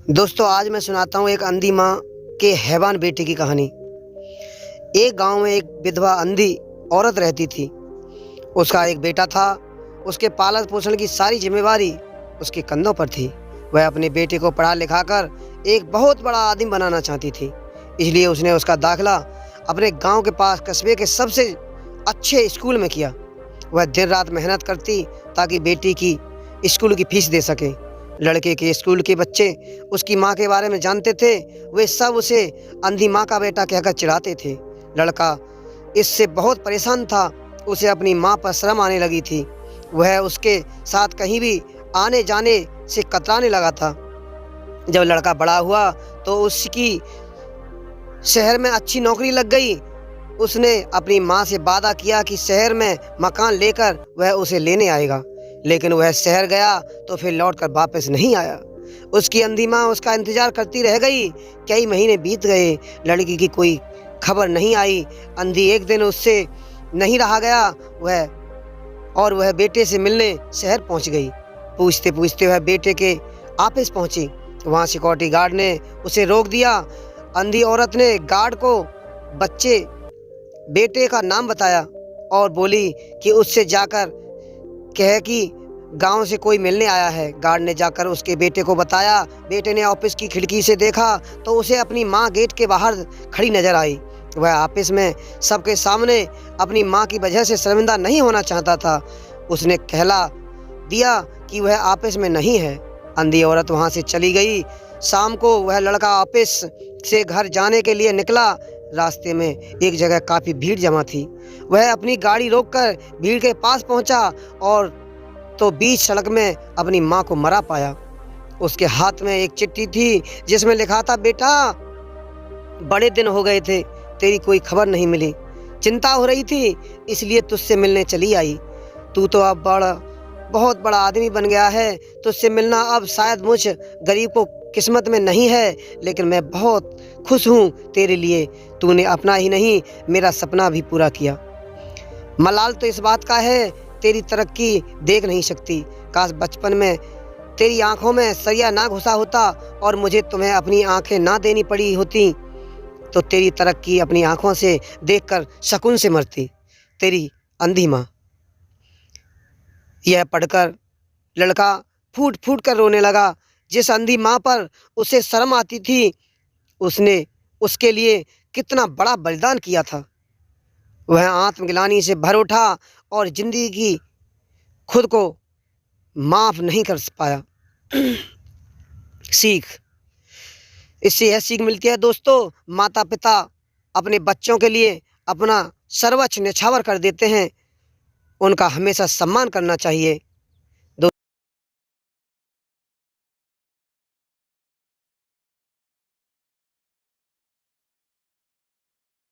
दोस्तों, आज मैं सुनाता हूँ एक अंधी माँ के हैवान बेटे की कहानी। एक गांव में एक विधवा अंधी औरत रहती थी। उसका एक बेटा था। उसके पालन पोषण की सारी जिम्मेवारी उसके कंधों पर थी। वह अपने बेटे को पढ़ा लिखाकर एक बहुत बड़ा आदमी बनाना चाहती थी। इसलिए उसने उसका दाखिला अपने गांव के पास कस्बे के सबसे अच्छे स्कूल में किया। वह दिन रात मेहनत करती ताकि बेटी की स्कूल की फीस दे सके। लड़के के स्कूल के बच्चे उसकी माँ के बारे में जानते थे। वे सब उसे अंधी माँ का बेटा कहकर चिढ़ाते थे। लड़का इससे बहुत परेशान था। उसे अपनी माँ पर शर्म आने लगी थी। वह उसके साथ कहीं भी आने जाने से कतराने लगा था। जब लड़का बड़ा हुआ तो उसकी शहर में अच्छी नौकरी लग गई। उसने अपनी माँ से वादा किया कि शहर में मकान लेकर वह उसे लेने आएगा, लेकिन वह शहर गया तो फिर लौटकर वापस नहीं आया। उसकी अंधी माँ उसका इंतजार करती रह गई। कई महीने बीत गए, लड़की की कोई खबर नहीं आई। अंधी एक दिन उससे नहीं रहा गया वह बेटे से मिलने शहर पहुंच गई। पूछते पूछते वह बेटे के ऑफिस पहुंची। वहां सिक्योरिटी गार्ड ने उसे रोक दिया। अंधी औरत ने गार्ड को बेटे का नाम बताया और बोली कि उससे जाकर कहे कि गांव से कोई मिलने आया है। गार्ड ने जाकर उसके बेटे को बताया। बेटे ने ऑफिस की खिड़की से देखा तो उसे अपनी माँ गेट के बाहर खड़ी नजर आई। वह ऑफिस में सबके सामने अपनी माँ की वजह से शर्मिंदा नहीं होना चाहता था। उसने कहला दिया कि वह ऑफिस में नहीं है। अंधी औरत वहां से चली गई। शाम को वह लड़का ऑफिस से घर जाने के लिए निकला। रास्ते में एक जगह काफ़ी भीड़ जमा थी। वह अपनी गाड़ी रोककर भीड़ के पास पहुंचा और तो बीच सड़क में अपनी माँ को मरा पाया। उसके हाथ में एक चिट्ठी थी जिसमें लिखा था, बेटा, बड़े दिन हो गए थे, तेरी कोई खबर नहीं मिली। चिंता हो रही थी, इसलिए तुझसे मिलने चली आई। तू तो अब बहुत बड़ा आदमी बन गया है। तुझसे मिलना अब शायद मुझ गरीब को किस्मत में नहीं है, लेकिन मैं बहुत खुश हूँ तेरे लिए। तूने अपना ही नहीं मेरा सपना भी पूरा किया। मलाल तो इस बात का है, तेरी तरक्की देख नहीं सकती। काश बचपन में तेरी आंखों में सरिया ना घुसा होता और मुझे तुम्हें अपनी आंखें ना देनी पड़ी होती तो तेरी तरक्की अपनी आंखों से देखकर सुकून से मरती। तेरी अंधी माँ। यह पढ़कर लड़का फूट फूट कर रोने लगा। जिस अंधी माँ पर उसे शर्म आती थी, उसने उसके लिए कितना बड़ा बलिदान किया था। वह आत्मग्लानि से भर उठा और जिंदगी की खुद को माफ नहीं कर पाया। सीख। इससे यह सीख मिलती है दोस्तों, माता पिता अपने बच्चों के लिए अपना सर्वोच्च न्यौछावर कर देते हैं। उनका हमेशा सम्मान करना चाहिए।